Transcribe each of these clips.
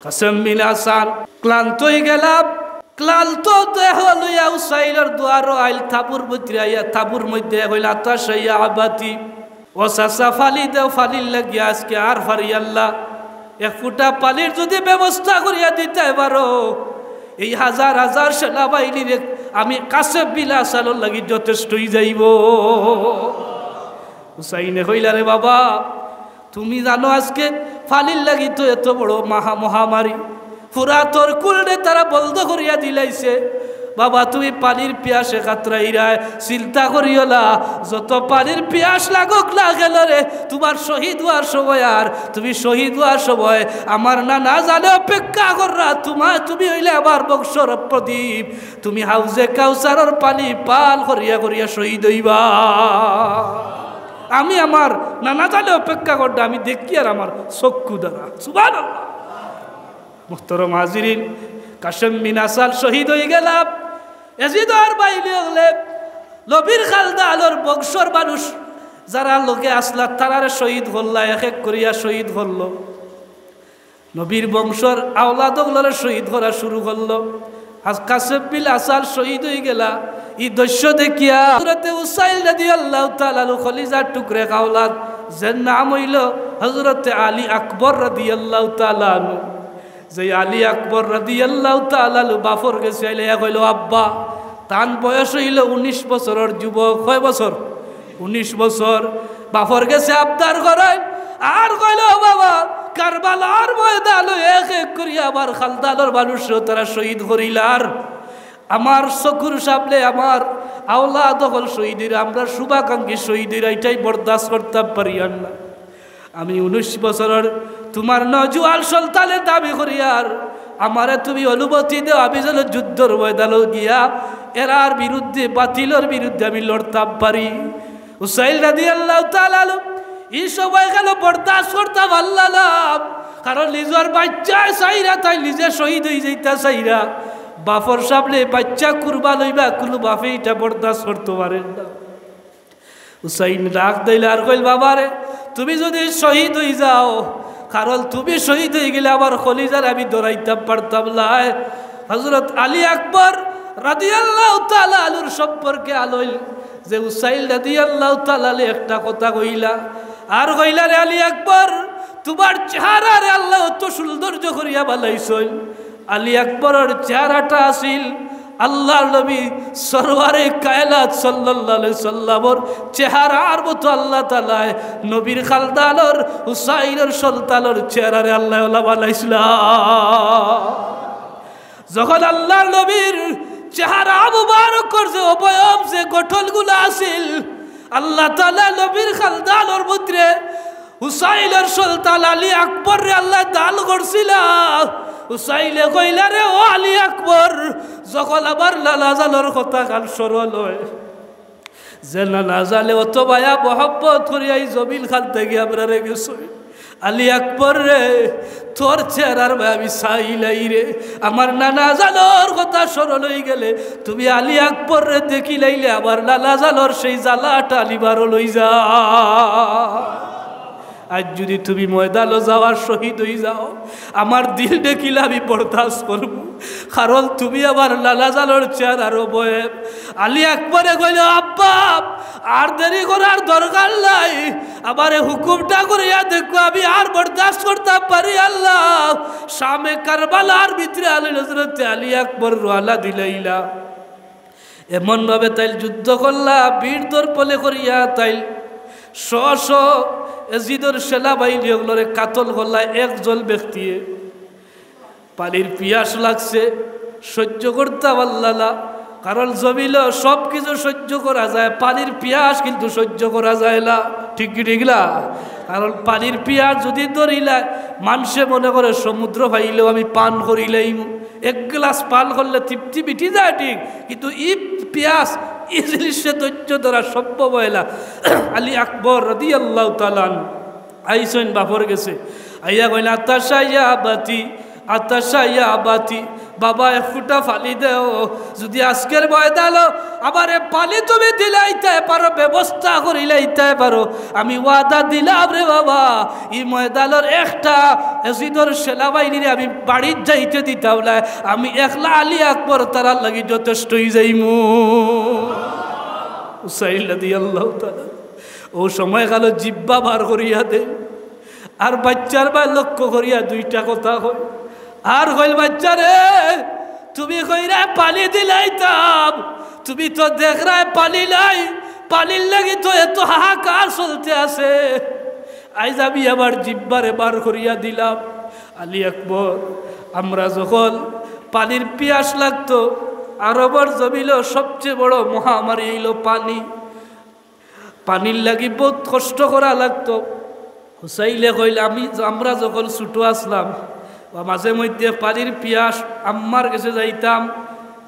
কাসেম বিন হাসান ক্লান্ত হয়ে গেলাম। ক্লান্ত দেহ লইয়া উসাইলের দুয়ারও আইল তাবুর মধ্যে আইয়া তাবুর মধ্যে হইল আতাশাইয়া আবাতি ও সাসা ফালি দেও ফালির লাগিয়া আজকে আর ফারি আল্লাহ এক ফুটা পানির যদি ব্যবস্থা করিয়া দিতে পারো এই হাজার হাজার সেনাবাহিনীর আমি কাসেম বিন হাসানের লাগি যথেষ্টই যাইব। হুসাইনে কইলা রে বাবা তুমি জানো আজকে ফালির লাগি তো এত বড় মহামারী পুরা তোর কুলরে তারা বন্ধ করিয়া দিলাইছে। বাবা তুমি পানির পিয়াসে কাতরাইরায় চিন্তা করিও না, যত পানির পিয়াস লাগুক না গেল রে তোমার শহীদ হওয়ার সময় আর তুমি শহীদ হওয়ার সময় আমার না জানে অপেক্ষা কররা তুমি হইলে আমার বংশর প্রদীপ, তুমি হাউজে কাউসারের পানি পাল করিয়া করিয়া শহীদ হইবা। আমি আমার নানা জানে অপেক্ষা করতে আমি দেখি আর আমার চক্ষু দ্বারা সুবহানাল্লাহ। মুহতারাম হাজিরিন, কাসেম বিন হাসান শহীদ হয়ে গেলাম। এজিদর বাইরে হলে নবীর খালদা আলোর বংশর মানুষ যারা লোকে আসলা তারারে শহীদ হল্লা এক এক করিয়া শহীদ হল। নবীর বংশর আওলাদগুলোরে শহীদ করা শুরু করলো। কাসেম বিন হাসান শহীদ হয়ে গেলা এই দৃশ্য দেখিয়া হযরতে উসাইল রাদিয়াল্লাহু তাআলা খলিজার টুকরে আওলাদ যার নাম হইল হযরতে আলী আকবর রাদিয়াল্লাহু তাআলা। যে আলী আকবর রাদিয়াল্লাহু তাআলা বাফর গেছে আইলে কইল আব্বা তান বয়স হইল 19 বছরের যুবক। কয় বছর? 19 বছর। বাফর গেছে আবদার করেন আর কইল বাবা কারবালার ময়দানে এক এক করিয়া আবার খালদানোর মানুষ তারা শহীদ করিলার আমার চকুর সামনে আমার আওলাদ হল শহীদের আমরা শুভাকাঙ্ক্ষী শহীদের এটাই বরদাস্ত করতে পারি না। আমি 19 বছরের তোমার নজওয়াল সন্তানের দাবি করি আর আমারে তুমি অনুমতি দেও আমি যেন যুদ্ধর ময়দানে গিয়া এরার বিরুদ্ধে বাতিলের বিরুদ্ধে আমি লড়তাম পারি। উসাইল রাদিয়াল্লাহু তাআলা এই সময় গেল বরদাস্ত করতে পারলাম না, কারণ নিজের বাচ্চা চাইরা তাই নিজে শহীদ হয়ে যাইতা চাইরা বাপর সামনে বাচ্চা কুরবান হইবা কোনো বাপে এটা বরদাস্ত করতে পারেন না। হুসাইন রাগ দিলে আর কইল বাবারে তুমি যদি শহীদ হয়ে যাও, কারণ তুমি শহীদ হয়ে গেলে আমার খলিজার আমি দৌড়াইতাম পারতাম না। হযরত আলী আকবর রাদিয়াল্লাহু তাআলা আলুর সম্পর্কে আলোইল যে উসাইল রাদিয়াল্লাহু তাআলা একটা কথা কইলা আর কইলা রে আলী আকবর তোমার চেহারা রে আল্লাহ অত সৌন্দর্য করিয়া বানাইছেন। আলী আকবরের চেহারাটা আসিল আল্লাহর নবী সরওয়ারে কায়নাত সাল্লাল্লাহু আলাইহি সাল্লামের চেহারার মতো আল্লাহ তাআলা নবীর খালদানোর হুসাইনের সন্তানের চেহারারে আল্লাহ বানাইছিল। যখন আল্লাহর নবীর চেহারা মুবারক করছে অবয়ব যে গঠনগুলো আছিল আল্লাহ তাআলা নবীর খালদানোর মধ্যে হুসাইনের সন্তান আলী আকবর রে আল্লাহ দান করছিল। হুসাইলে কইলা রে ও আলী আকবর যখন আবার লালা জালের কথা কাল সরল হয় যে লালা জালে অত মায়া মহব্বত করিয়া এই জমিন খান থেকে আমরা রেগেছ আলী আকবর রে তোর চেহারার আমি চাইলাই রে আমার নানা জালোর কথা সরল হয়ে গেলে তুমি আলী আকবর রে দেখি লাইলে আমার লালা জালোর সেই জ্বালাটা আলিবারও লই যা। আজ যদি তুমি ময়দানে যাওয়ার শহীদ হয়ে যাও আমার দিল দেখিলে আমি বরদাস্ত করব, কারণ তুমি আমার লালা জালোর চেহারার অবয়ব। আলী আকবরে কইল আব্বা আর দেরি করার দরকার নাই, আমার হুকুমটা করিয়া দেখো আমি আর বরদাস্ত করতে পারি। আল্লাহ শামে কারবালার ভিতরে আলী হযরত আলী আকবর রওনা দিলাইলা এমন ভাবে তাইল যুদ্ধ করলা বীর দর্পলে করিয়া তাইল শ এজিদর সেনাবাহিনী ওগুলোরে কাতল করলা। একজন ব্যক্তি পানির পিয়াস লাগছে সহ্য করতে পারলা না, কারণ জমিল সব কিছু সহ্য করা যায় পানির পিয়াস কিন্তু সহ্য করা যায় না। ঠিক কি ঠিক না? কারণ পানির পিয়াস যদি ধরিলা মানুষে মনে করে সমুদ্র ভাইলেও আমি পান করিলেই এক গ্লাস পান করলে তৃপ্তি মিটি যায় ঠিক, কিন্তু ই পিয়াস এই জিনিসে ধৈর্য ধরা সম্ভব হয় না। আলী আকবর রাদিয়াল্লাহু তাআলা আইসেন বাপর গেছে আইয়া কইলা তাশাইয়া বাতি আতাশা ইয়া বাতি, বাবা এক ফুটা পানি দেও, যদি আজকের ময়দানো আমার পানি তুমি দিলাইতে পারো, ব্যবস্থা করিলাইতে পারো, আমি ওয়াদা দিলাম রে বাবা, এই ময়দানের একটা এজিদর সেনাবাহিনীরে আমি বাড়ির যাইতে দিতাম না, আমি একলা আলী আকবর তারার লাগি যথেষ্টই যাইমু। হুসাইন রাদিয়াল্লাহু তাআলা ও সময় গেল জিব্বা বার করিয়া দে, আর বাচ্চার বা লক্ষ্য করিয়া দুইটা কথা কই, আর কইল বাচ্চা রে তুমি কইরা পানি দিলাইতাম, তুমি তো দেখ রা পানি নাই, পানির লাগি তো এত হাহাকার চলতে আছে, আইজ আমি আবার জিব্বারে বার করিয়া দিলাম। আলী আকবর, আমরা যখন পানির পিয়াস লাগতো, আরবর জমিল সবচেয়ে বড় মহামারী হইল পানি, পানির লাগি বহুত কষ্ট করা লাগতো। হুসাইলে কইল আমরা যখন ছোটো আসলাম, মাঝে মধ্যে পানির পিয়াস আম্মার কাছে যাইতাম,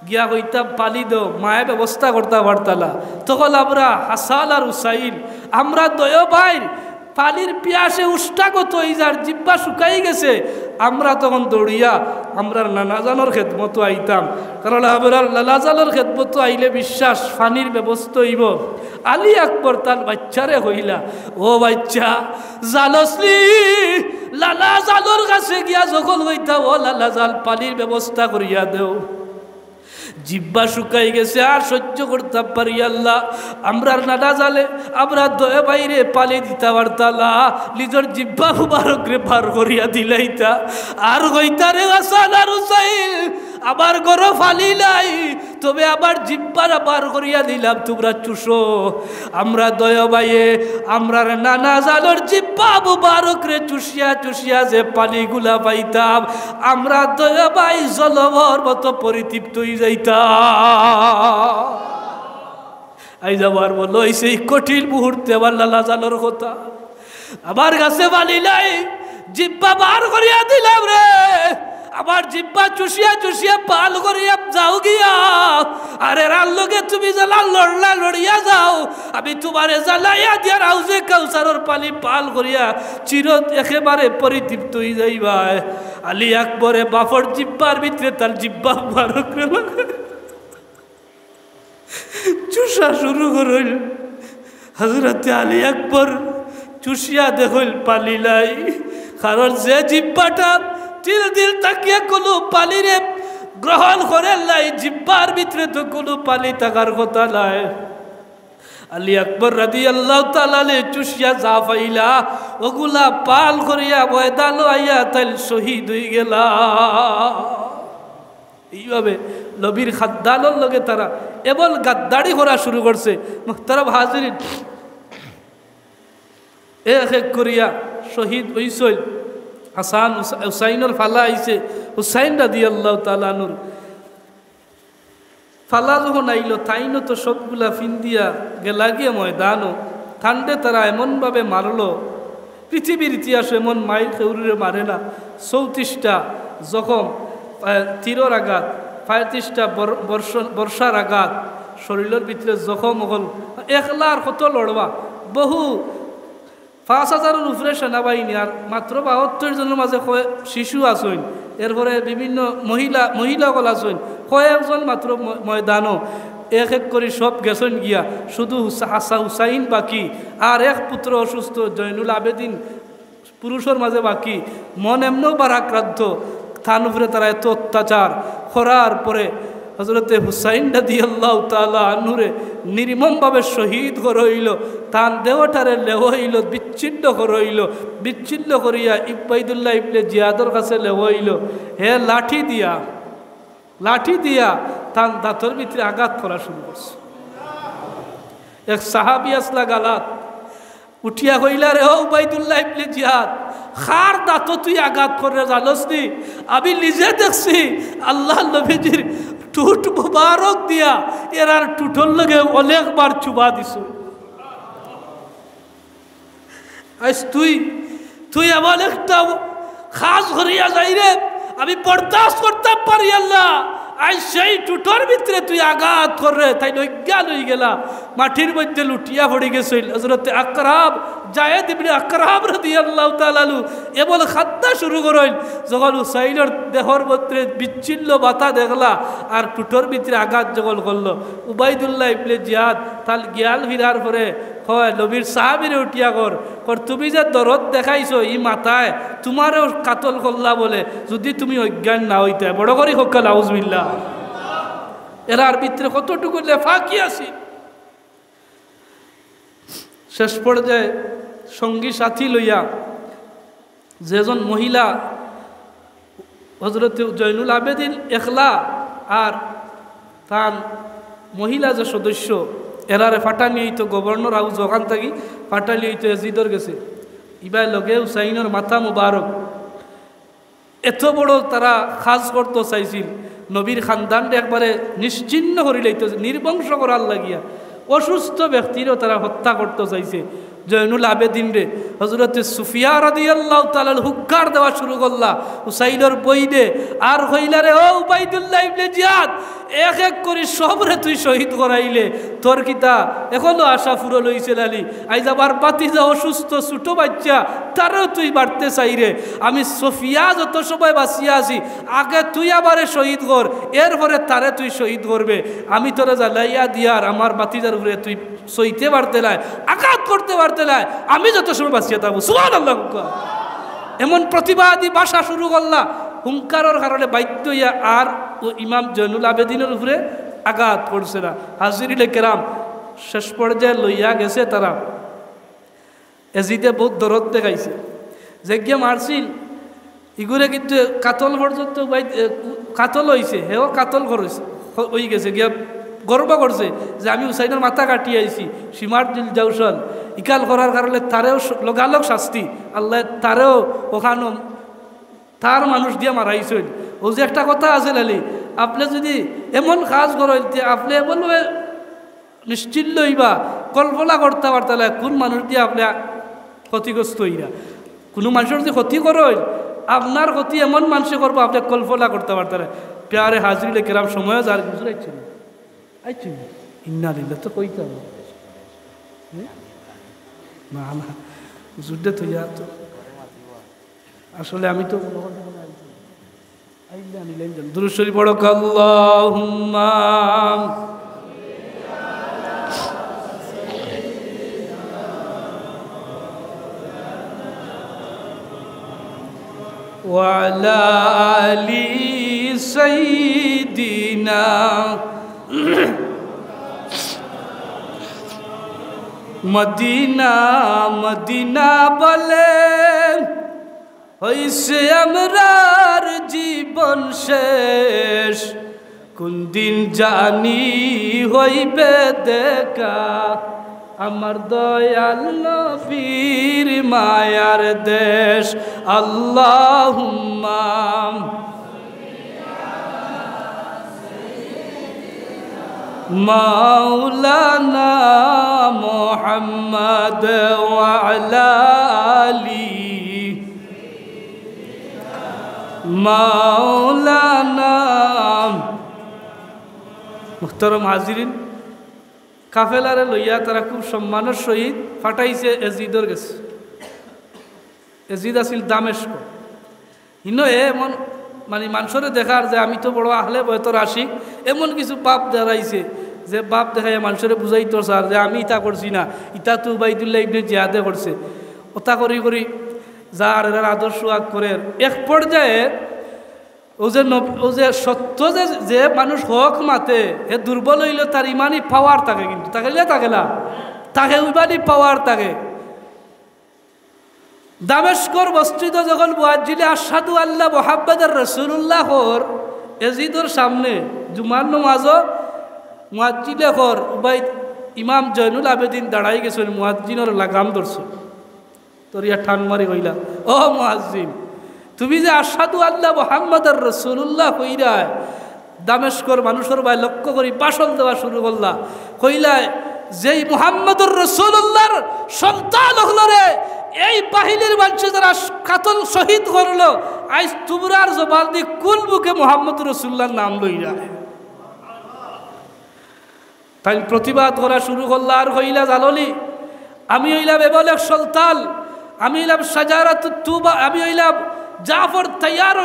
গিয়া কইতাম পানি দো, মায়ে ব্যবস্থা করতে পারতালা, তখন আমরা হাসান আর হুসাইন আমরা দয় ভাই পানির পিয়াসে উষ্টাগত হয়ে যার জিব্বা শুকাই গেছে, আমরা তখন দৌড়িয়া আমরা নানাজানোর খেদমত আইতাম, কারণ আমরা লালাজানোর খেদমত আইলে বিশ্বাস পানির ব্যবস্থা হইব। আলী আকবর তার বাচ্চারে হইলা, ও বাচ্চা জালসলি লালা জালোর কাছে গিয়া যখন হইতা, ও লালা জাল পানির ব্যবস্থা করিয়া দেও, জিব্বা শুকাই গেছে আর সহ্য করতে পারি আল্লাহ, আমরা নানা জালে আমরা দয়ে বাইরে পানি দিতে পারতালা, নিজের জিব্বা মুবারক রে বার করিয়া দিলাইতা, আর হইতা রে হাসান আর হুসাইন আবার গরো ফালি নাই, তবে আবার জিব্বার বার করিয়া দিলাম, তোমরা চুষো, আমরা দয়া বাইয়ে আমরা নানা জালোর জিব্বা মুবারক রে চুষিয়া চুষিয়া যে পানিগুলা পাইতাম, আমরা দয়া বাই জলভর মতো পরিতৃপ্ত হয়ে যাইতাম। আইজ আবার বলো সেই কঠিন মুহূর্তে আবার লালা জালোর কথা, আমার কাছে পানি নাই, জিব্বা বার করিয়া দিলাম রে, আমার জিব্বা চুষিয়া চুষিয়া পাল করিয়া যাও গিয়া, আরে রাল লগে তুমি জ্বালা লড়লা লড়িয়া যাও, আমি তোমারে জ্বালাইয়া দিয়া রাউজে কাউসারের পানি পাল করিয়া চির একেবারে পরিতৃপ্ত হয়ে যাইবা। আলী আকবরে বাফর জিব্বার ভিতরে তার জিব্বা বারক চুষা শুরু করল। হযরতে আলী আকবর চুষিয়া দেখল পানি নাই, কারণ যে জিব্বাটা তিল দিল তাকিয়া কোনো পানিরে গ্রহণ করে নাই, জিব্বার ভিতরে তো কোনো পানি থাকার কথা নাই। আলী আকবর রাদিয়াল্লাহু তাআলা চুষিয়া যা পাইলা ওগুলা পাল করিয়া ময়দানো আইয়া তাইল শহীদ হয়ে গেলা। এইভাবে নবীর খাদ্দানোর লগে তারা এমন গাদ্দারি করা শুরু করছে। মুহতারাম হাজিরিন, এক এক করিয়া শহীদ হইছিল। হাসান হুসাইনের ফালা আইছে, হুসাইন রাদিয়াল্লাহু তাআলা আনহুর ফালা যখন আইল, তাইনও তো সবগুলা ফিন্দিয়া গেলা গিয়ে ময়দানও ঠান্ডে তারা এমনভাবে মারলো, পৃথিবীর ইতিহাসে এমন মাইল কেউরে মারে না। 34টা জখম, তীরের আঘাত, 35টা বর্ষার আঘাত, শরীরের ভিতরে জখম হল, একলার কত লড়বা, বহু 5000-এর উপরে সেনাবাহিনী, আর মাত্র 72 জনের মাঝে শিশু আসইন, এরপরে বিভিন্ন মহিলাগল আসইন, কয়েকজন মাত্র ময়দানও এক এক করে সব গেছেন গিয়া, শুধু হুসাইন বাকি, আর এক পুত্র অসুস্থ জয়নুল আবেদিন পুরুষের মাঝে বাকি। মন এমনও বারাক্রান্ত, থান উপরে তারা এত অত্যাচার করার পরে হযরতে হুসাইন রাদিয়াল্লাহু তাআলা আনহুরে নির্মমভাবে শহীদ করইল, তান দেহটারে লেওয়াইল, বিচ্ছিন্ন করইল, বিচ্ছিন্ন করিয়া উবাইদুল্লাহ ইবনে জিয়াদর কাছে লেওয়াইল। হে লাঠি দিয়া তান দাঁতর ভিতরে আঘাত করা শুরু করছে। এক সাহাবী আসলা গালাত উঠিয়া কইলা, রে ও উবাইদুল্লাহ ইবনে জিয়াদ, খার দাঁত তুই আঘাত করে জানোস নি? আমি নিজে দেখছি আল্লাহ নবীজির টুট মুবারক দিয়া এরার টুটর লগে অনেকবার চুবা দিছ। আজ তুই এমন একটা খাস করিয়া যাই রে, আমি বরদাস্ত করতে পারি আল্লাহ, আই সেই টুটোর ভিতরে তুই আঘাত করে তাই অজ্ঞান হয়ে গেলা মাটির মধ্যে লুটিয়া পড়ে গেছিল হযরতে আকরাব জায়েদ ইবনে আকরাব রাদিয়াল্লাহু তাআলা এমন খাদ্দা শুরু করেন যখন হুসাইনের দেহর মধ্যে বিচ্ছিন্ন বাতা দেখলা আর টুটোর ভিতরে আঘাত যখন করলো উবাইদুল্লাহ ইবনে জিয়াদ তাল জ্ঞান ফিরার পরে হয় নবীর সাহাবীরে উঠিয়া কর তুমি যে দরদ দেখাইছো ই মাথায় তোমারও কাতল করলা বলে যদি তুমি অজ্ঞান না হইতে বড় করে হোক নাউজুবিল্লাহ এরার ভিতরে কতটুকু লেফাকি আছে শেষ পর্যায়ে সঙ্গী সাথী লইয়া যেজন মহিলা হযরত জয়নুল আবেদিন একলা আর তার মহিলা যে সদস্য এরারে ফাটানি হইতো গভর্নর হাউস ওখান থেকে ফাটালি হইতো এজিদর গেছে ইবাই লগে হুসাইনের মাথা মুবারক এত বড় তারা খাস করতে চাইছিল নবীর খানদানটা একবারে নিশ্চিহ্ন করে লইতো নির্বংশ করার লাগিয়া অসুস্থ ব্যক্তিরও তারা হত্যা করতে চাইছে জয়নুল আবেদিন রে হযরত সুফিয়া রাদিয়াল্লাহু তাআলা হুক্কার দেওয়া শুরু করলা হুসাইনের বইনে আর হইলা রে ও উবাইদুল্লাহ ইবনে জিয়াদ এক এক করে সবরে তুই শহীদ করাইলে তোর কিতা এখনো আশা ফুরল হইছে লালি আইজ আবার বাতিজা অসুস্থ ছোট বাচ্চা তারও তুই বাড়তে চাই রে আমি সুফিয়া যত সময় বাঁচিয়া আছি আগে তুই আবারে শহীদ কর এরপরে তারে তুই শহীদ করবে আমি তোরা জ্বালাইয়া দিয়ার আমার বাতিজার উপরে তুই সইতে পারতে নাই আঘাত করতে পারতে নাই আমি যত সময় বাঁচিয়া থাকবো সুবহানাল্লাহ এমন প্রতিবাদী ভাষা শুরু করলা হুঙ্কারের কারণে বাধ্য হইয়া আর ও ইমাম জয়নুল আবেদিনের উপরে আঘাত করছে না হাজিরিনে কেরাম শেষ পর্যায়ে লইয়া গেছে তারা এজিদে বহুত দরদ দেখাইছে যে গিয়ে মারছিল ইগুরে কিন্তু কাতল পর্যন্ত কাতল হয়েছে হেও কাতল করেছে হয়ে গেছে গিয়া গর্ব করছে যে আমি হুসাইনের মাথা কাটিয়ে আইছি সীমার দিল জাউসল ইকাল করার কারণে তারেও লগালগ শাস্তি আল্লাহ তারেও ওখানো তার মানুষ দিয়ে মারাইছেন ও যে একটা কথা আছে লালি আপনি যদি এমন কাজ করেন আপনি এমনভাবে নিশ্চিন্ন হইবা কল্পনা করতে পারতালে কোন মানুষ দিয়ে আপনি ক্ষতিগ্রস্ত হইরা কোনো মানুষের যে ক্ষতি করেন আপনার ক্ষতি এমন মানুষে করবো আপনি কল্পনা করতে পারতালে প্যারে হাজিরি কেরাম সময় যার বুঝাইছেন আইছি ইন্না লিল্লাহ তো কইতে হবে না না যুদ্ধে তো ইয়া তো আসলে আমি তো দুরূদ শরীফ পড়ো আল্লাহুম্মা ওয়া আলা আলি সাইয়্যিদিনা মদিনা মদিনা বলে হইছে আমরার জীবন শেষ কোন দিন জানি হইবে দেখা আমার দয়াল নবীর মায়ার দেশ আল্লাহুম্মা মাওলানা মুহাম্মদ ওয়া আলা আলি মাওলানা মুহতারাম হাজিরিন কাফেলারে লইয়া তারা খুব সম্মানের সহিত ফাটাইছে এজিদর গেছে এজিদ আছিল দামেস্ক ইনো এমন মানে মানুষরে দেখার যে আমি তো বড় আহলে বয়তর আশিক এমন কিছু বাপ দেখাইছে যে বাপ দেখাই মানুষরে বুঝাইতো স্যার যে আমি ইটা করছি না ইটা তো উবাইদুল্লাহ ইবনে জিয়াদে করছে ওটা করি করি যার এর আদর্শ আগ করে এক পর্যায়ে ও যে সত্য যে মানুষ হক মাতে এ দুর্বল হইলে তার ইমানই পাওয়ার থাকে কিন্তু তাকে না তাকে ইমানই পাওয়ার থাকে দামেস্কর বস্তিত যখন মুয়াজ্জিনে আশহাদু আল্লাহ মুহাম্মাদুর রাসূলুল্লাহ হর এজিদর সামনে জুমার নামাজও মুয়াজ্জিনে হর উবাইদ ইমাম জয়নুল আবেদিন দাঁড়াই গেছেন মুয়াজ্জিনের লাগাম ধরছে তোর ইয়া ঠান মারি কইলা ও মুয়াজ্জিন তুমি যে আশহাদু আল্লাহ মুহাম্মাদুর রাসূলুল্লাহ কইরা দামেস্কর মানুষের ভাই লক্ষ্য করি ভাষণ দেওয়া শুরু করলা কইলা যেই মুহাম্মাদুর রাসূলুল্লাহর সন্তান হলো রে এই বাহিনীর মানুষ যারা কাতল শহীদ করলো আজ তোমরার জবান দিয়ে কুল মুখে মোহাম্মদ রসুল্লাহর নাম লই যায়। তাই প্রতিবাদ করা শুরু করল। আর হইলা জাললি আমি হইলাম এবলেক সলতাল, আমি হইলাম সাজারাত তুবা, আমি হইলাম জাফর তাইয়ার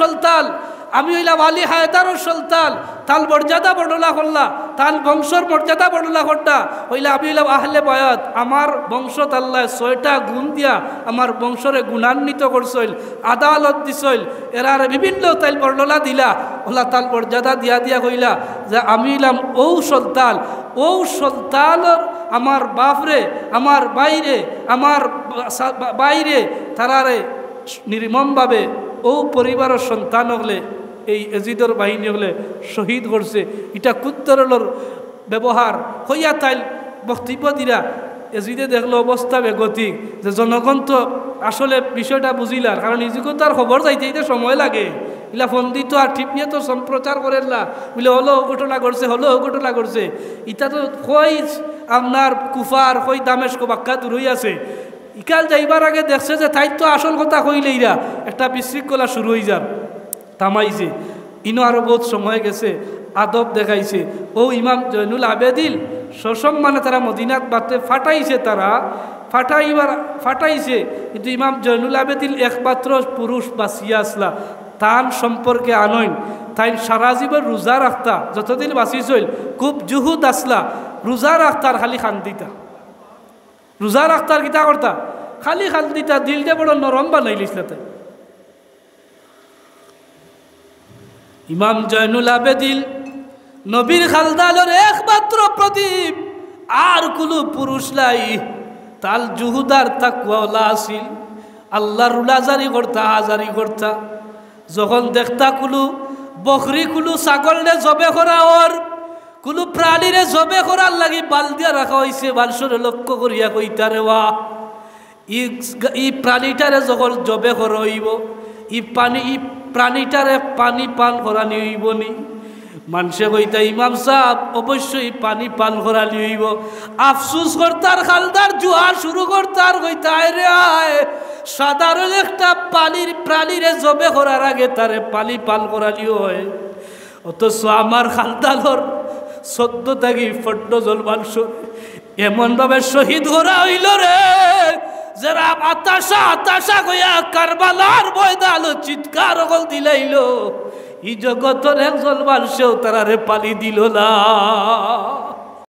সলতাল, আমি হইলাম আলী হায়দারর সলতাল। তাল মর্যাদা বর্ণনা করলা, তাল বংশর মর্যাদা বর্ণনা করলা। হইলা আমি হইলাম আহলে বায়াত, আমার বংশ আল্লাহ 6টা গুণ দিয়া আমার বংশরে গুণান্বিত করছিল, আদালত দিছিল, এরার বিভিন্ন তাইল বর্ণনা দিলা। ওলা তাল মর্যাদা দিয়া দিয়া কইলা যে আমি হইলাম ও সলতাল, ও সলতালর আমার বাপরে, আমার বাইরে তারারে নির্মমভাবে ও পরিবারের সন্তান হলে এই এজিদর বাহিনী হলে শহীদ করছে। এটা কুত্তরলর ব্যবহার হইয়া তাইল বক্তব্য দিরা। এজিদে দেখলো অবস্থা বেগতিক, যে জনগণ তো আসলে বিষয়টা বুঝিলার, কারণ ইজিকে তো আর খবর যাইতে যাইতে সময় লাগে। ইলা ফোন দিত আর ঠিক নিয়ে তো সম্প্রচার করেন না, বলে হলো ঘটনা ঘটছে, হলো ঘটনা ঘটছে। ইটা তো কই আপনার কুফার কই দামেস্ক বাক্কা দূর হয়ে আছে। ইকাল যাইবার আগে দেখছে যে তাই তো আসল কথা কইলেইরা একটা বিশৃঙ্খলা শুরু হয়ে যান, থামাইছে। ইনো আরো বহুত সময় গেছে, আদব দেখাইছে। ও ইমাম জয়নুল আবেদিন সসম্মানে তারা মদিনাত বাতে ফাটাইছে, তারা ফাটাইছে। কিন্তু ইমাম জয়নুল আবেদিন একমাত্র পুরুষ বাঁচিয়া আসলা, তান সম্পর্কে আনইন। তাই সারা জীবন রোজা রাখতা, যতদিন বাঁচিছিল খুব জুহুদ আসলা, রোজা রাখতার খালি খান্দিতা, রোজা রাখতার কিতা করতা খালি খান্দিতা, দিলটা বড় নরম বানাইলিস তাই। ইমাম জয়নুল আবেদিন নবীর খালদালের একমাত্র প্রদীপ, আর কোনো পুরুষ নাই। তাল জুহুদার তাকওয়ালা আসিল, আল্লাহর রুলাজারি করতা, হাজারি করতা। যখন দেখতা কুলু বকরি কুলু ছাগলরে জবে করা, ওর কোনো প্রাণীরে জবে করার লাগি বাল দিয়া রাখা হয়েছে, মানুষের লক্ষ্য করিয়া কইতারে ওয়া ই প্রাণীটারে যখন জবে করা হইব, ই প্রাণীটারে পানি পান করানি হইব নি? মানুষে কইতা ইমাম সাহেব অবশ্যই পানি পান করানি হইব। আফসুস করতার খালদার জুহার শুরু করতার, কইতা আরে আয় সাধারণ একটা প্রাণীরে জবে করার আগে তারে পানি পান করানি হয়। অথচ আমার খালদালর 14 থাকি 14 জন মানুষ এমনভাবে শহীদ করা হইল রে, যারা আতাশা কইয়া কারবালার ময়দান চিৎকার কল দিলাইল, এই জগতের একজন মানুষেও তারারে পালি দিল না।